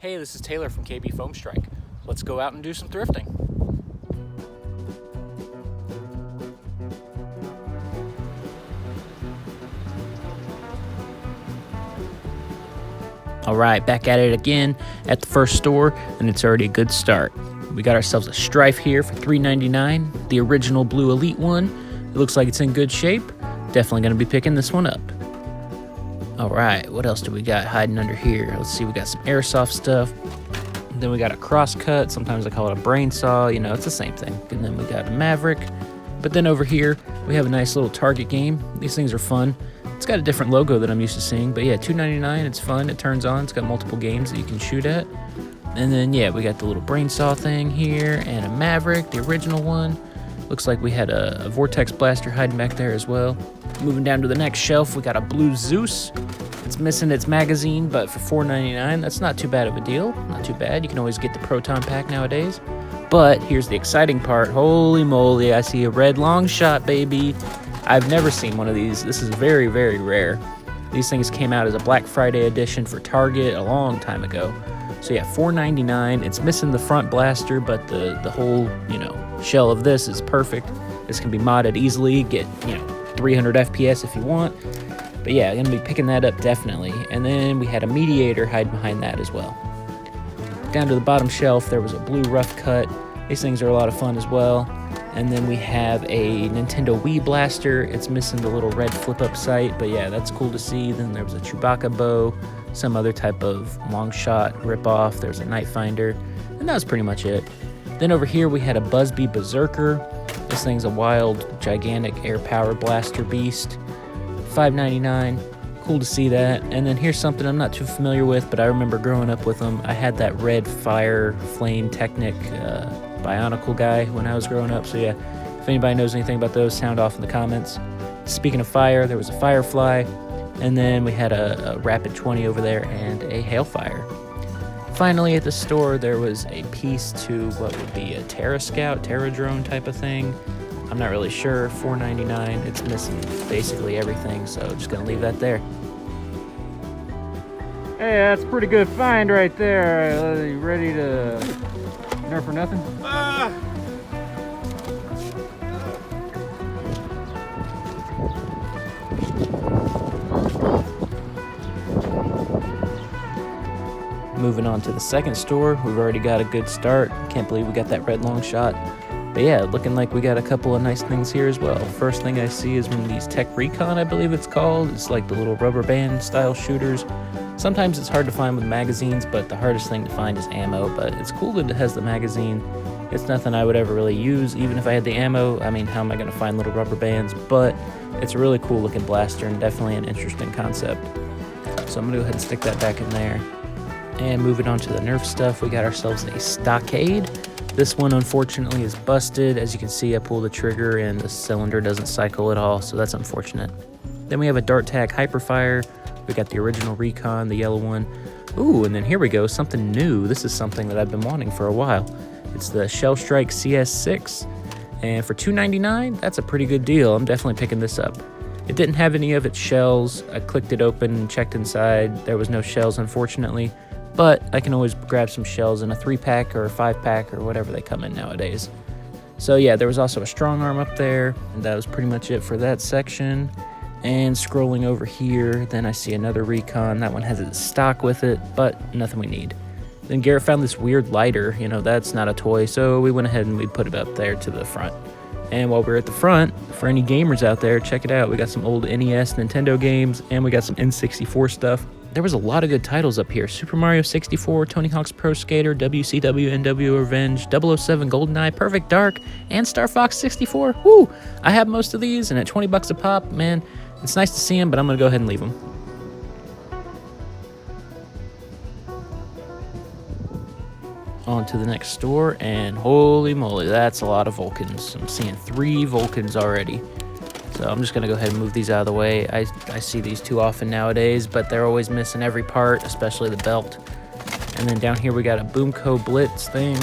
Hey, this is Taylor from KBFoamStrike's. Let's go out and do some thrifting. All right, back at it again at the first store, and it's already a good start. We got ourselves a Strife here for $3.99, the original blue Elite one. It looks like it's in good shape. Definitely gonna be picking this one up. All right, what else do we got hiding under here? Let's see, we got some airsoft stuff. Then we got a crosscut, sometimes I call it a brain saw, you know, it's the same thing. And then we got a Maverick. But then over here, we have a nice little Target game. These things are fun. It's got a different logo that I'm used to seeing, but yeah, $2.99, it's fun, it turns on, it's got multiple games that you can shoot at. And then yeah, we got the little brain saw thing here, and a Maverick, the original one. Looks like we had a Vortex blaster hiding back there as well. Moving down to the next shelf, we got a blue Zeus. It's missing its magazine, but for $4.99, that's not too bad of a deal. Not too bad. You can always get the Proton Pack nowadays. But here's the exciting part. Holy moly, I see a red Longshot, baby. I've never seen one of these. This is very, very rare. These things came out as a Black Friday edition for Target a long time ago. So yeah, $4.99. It's missing the front blaster, but the whole, shell of this is perfect. This can be modded easily, get, 300 FPS if you want. But yeah, I'm gonna be picking that up definitely. And then we had a Mediator hide behind that as well. Down to the bottom shelf, there was a blue Rough Cut. These things are a lot of fun as well. And then we have a Nintendo Wii blaster. It's missing the little red flip-up sight, but yeah, that's cool to see. Then there was a Chewbacca bow, some other type of Longshot rip-off. There's a Night Finder, and that was pretty much it. Then over here we had a Busby Berserker. This thing's a wild, gigantic air-powered blaster beast. $5.99. Cool to see that. And then here's something I'm not too familiar with, but I remember growing up with them. I had that red fire flame Technic Bionicle guy when I was growing up. So yeah, if anybody knows anything about those, sound off in the comments. Speaking of fire, there was a Firefly, and then we had a Rapid 20 over there and a Hailfire. Finally, at the store, there was a piece to what would be a Terra Scout, Terra Drone type of thing. I'm not really sure. $4.99. It's missing basically everything, so just gonna leave that there. Hey, that's a pretty good find right there. You ready to nerf or nothing? Moving on to the second store, we've already got a good start. Can't believe we got that red Longshot. But yeah, looking like we got a couple of nice things here as well. First thing I see is one of these Tech Recon, I believe it's called. It's like the little rubber band style shooters. Sometimes it's hard to find with magazines, but the hardest thing to find is ammo. But it's cool that it has the magazine. It's nothing I would ever really use. Even if I had the ammo, I mean, how am I going to find little rubber bands? But it's a really cool looking blaster and definitely an interesting concept. So I'm going to go ahead and stick that back in there. And moving on to the Nerf stuff, we got ourselves a Stockade. This one, unfortunately, is busted. As you can see, I pulled the trigger and the cylinder doesn't cycle at all, so that's unfortunate. Then we have a Dart Tac Hyperfire. We got the original Recon, the yellow one. Ooh, and then here we go, something new. This is something that I've been wanting for a while. It's the Shell Strike CS6, and for $2.99, that's a pretty good deal. I'm definitely picking this up. It didn't have any of its shells. I clicked it open and checked inside. There was no shells, unfortunately. But I can always grab some shells in a 3-pack or a 5-pack or whatever they come in nowadays. So yeah, there was also a strong arm up there, and that was pretty much it for that section. And scrolling over here, then I see another Recon. That one has its stock with it, but nothing we need. Then Garrett found this weird lighter. That's not a toy, so we went ahead and we put it up there to the front. And while we're at the front, for any gamers out there, check it out. We got some old NES, Nintendo games, and we got some N64 stuff. There was a lot of good titles up here. Super Mario 64, Tony Hawk's Pro Skater, WCW, NW Revenge, 007 GoldenEye, Perfect Dark, and Star Fox 64. Woo! I have most of these, and at 20 bucks a pop, man, it's nice to see them, but I'm going to go ahead and leave them. On to the next store, and holy moly, that's a lot of Vulcans. I'm seeing 3 Vulcans already. So I'm just going to go ahead and move these out of the way. I see these too often nowadays, but they're always missing every part, especially the belt. And then down here we got a Boomco Blitz thing.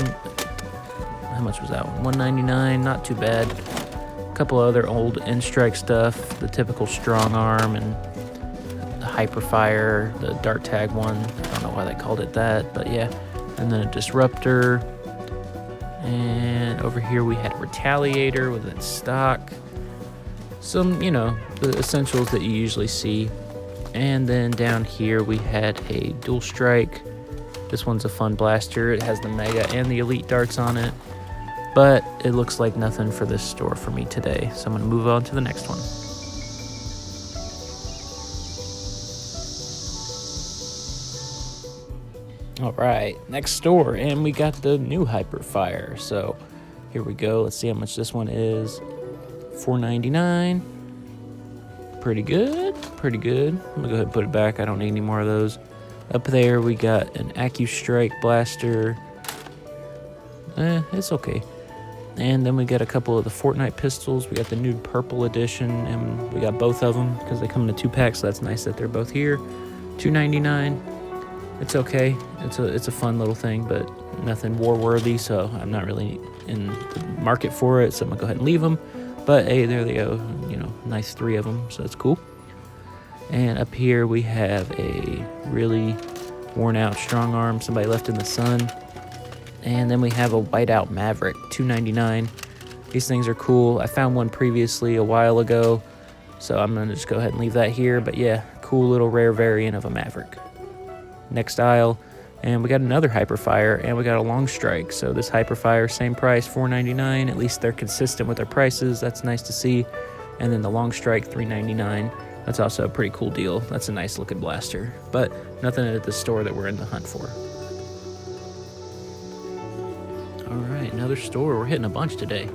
How much was that one? $1.99, not too bad. A couple other old N-Strike stuff, the typical strong arm and Hyperfire, the dart tag one. I don't know why they called it that, but yeah. And then a Disruptor. And over here we had Retaliator with its stock. Some, you know, the essentials that you usually see. And then down here we had a Dual Strike. This one's a fun blaster. It has the Mega and the Elite darts on it. But it looks like nothing for this store for me today. So I'm going to move on to the next one. All right, next store. And we got the new Hyperfire. So here we go. Let's see how much this one is. $4.99. Pretty good. Pretty good. I'm going to go ahead and put it back. I don't need any more of those. Up there, we got an AccuStrike blaster. It's okay. And then we got a couple of the Fortnite pistols. We got the new purple edition, and we got both of them because they come in a 2-pack, so that's nice that they're both here. $2.99. It's okay. It's a fun little thing, but nothing war-worthy, so I'm not really in the market for it, so I'm going to go ahead and leave them. But, hey, there they go. You know, nice 3 of them, so that's cool. And up here we have a really worn-out strong arm, somebody left in the sun. And then we have a whiteout Maverick, $2.99. These things are cool. I found one previously a while ago, so I'm going to just go ahead and leave that here. But yeah, cool little rare variant of a Maverick. Next aisle, and we got another Hyperfire, and we got a Longstrike. So this Hyperfire, same price, $4.99. At least they're consistent with their prices. That's nice to see. And then the Longstrike, $3.99. That's also a pretty cool deal. That's a nice looking blaster, but nothing at the store that we're in the hunt for. All right, another store. We're hitting a bunch today.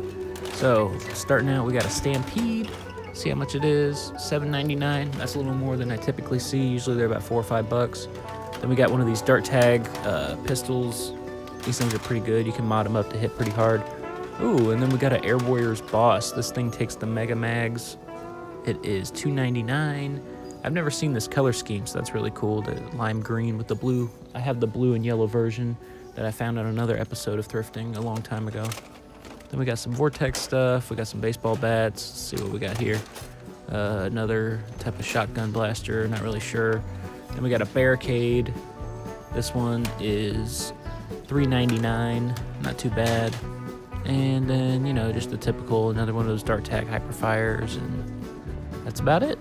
So starting out, we got a Stampede. See how much it is, $7.99. That's a little more than I typically see. Usually they're about $4 or $5. Then we got one of these dart tag pistols. These things are pretty good. You can mod them up to hit pretty hard. Ooh, and then we got an Air Warriors Boss. This thing takes the Mega Mags. It is $2.99. I've never seen this color scheme, so that's really cool. The lime green with the blue. I have the blue and yellow version that I found on another episode of Thrifting a long time ago. Then we got some Vortex stuff. We got some baseball bats. Let's see what we got here. Another type of shotgun blaster, not really sure. Then we got a Barricade. This one is $3.99, not too bad. And then, you know, just the typical, another one of those dart tag Hyperfires, and that's about it.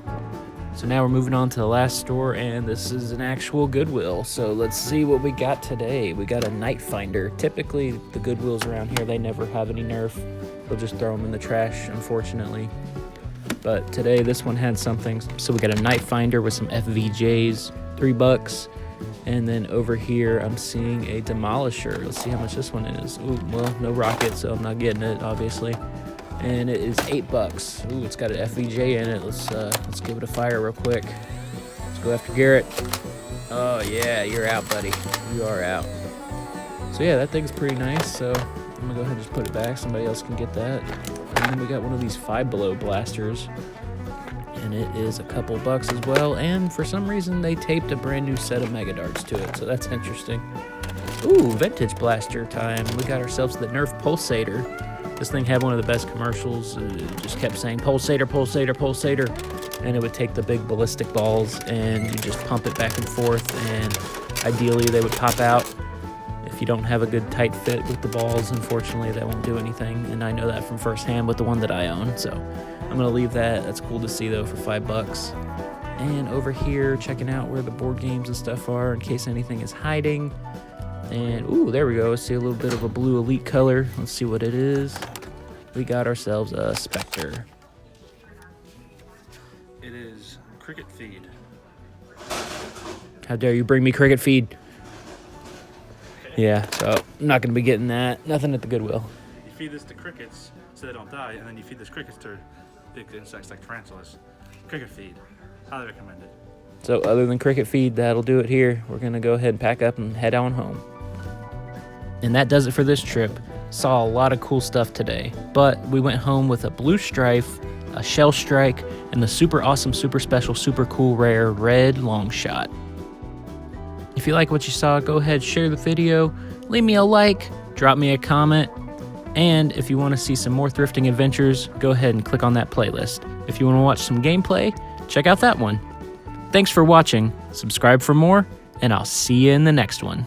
So now we're moving on to the last store, and this is an actual Goodwill. So let's see what we got today. We got a Night Finder. Typically, the Goodwills around here, they never have any Nerf. They'll just throw them in the trash, unfortunately. But today, this one had something. So we got a Night Finder with some FVJs, $3. And then over here, I'm seeing a Demolisher. Let's see how much this one is. Ooh, well, no rocket, so I'm not getting it, obviously. And it is $8. Ooh, it's got an FVJ in it. Let's give it a fire real quick. Let's go after Garrett. Oh yeah, you're out, buddy. You are out. So yeah, that thing's pretty nice. So I'm gonna go ahead and just put it back. Somebody else can get that. And then we got one of these 5 Below blasters, and it is a couple bucks as well. And for some reason, they taped a brand new set of Mega Darts to it. So that's interesting. Ooh, vintage blaster time. We got ourselves the Nerf Pulsator. This thing had one of the best commercials. It just kept saying, Pulsator, Pulsator, Pulsator. And it would take the big ballistic balls and you just pump it back and forth. And ideally, they would pop out. If you don't have a good tight fit with the balls, unfortunately, that won't do anything. And I know that from firsthand with the one that I own. So I'm going to leave that. That's cool to see, though, for $5. And over here, checking out where the board games and stuff are in case anything is hiding. And, ooh, there we go. Let's see a little bit of a blue elite color. Let's see what it is. We got ourselves a Spectre. It is cricket feed. How dare you bring me cricket feed? Okay. Yeah, so I'm not going to be getting that. Nothing at the Goodwill. You feed this to crickets so they don't die, and then you feed this crickets to big insects like tarantulas. Cricket feed. Highly recommended. So other than cricket feed, that'll do it here. We're going to go ahead and pack up and head on home. And that does it for this trip. Saw a lot of cool stuff today, but we went home with a blue strife, a shell strike, and the super awesome, super special, super cool rare red Longshot. If you like what you saw, go ahead, share the video, leave me a like, drop me a comment, and if you want to see some more thrifting adventures, go ahead and click on that playlist. If you want to watch some gameplay, check out that one. Thanks for watching, subscribe for more, and I'll see you in the next one.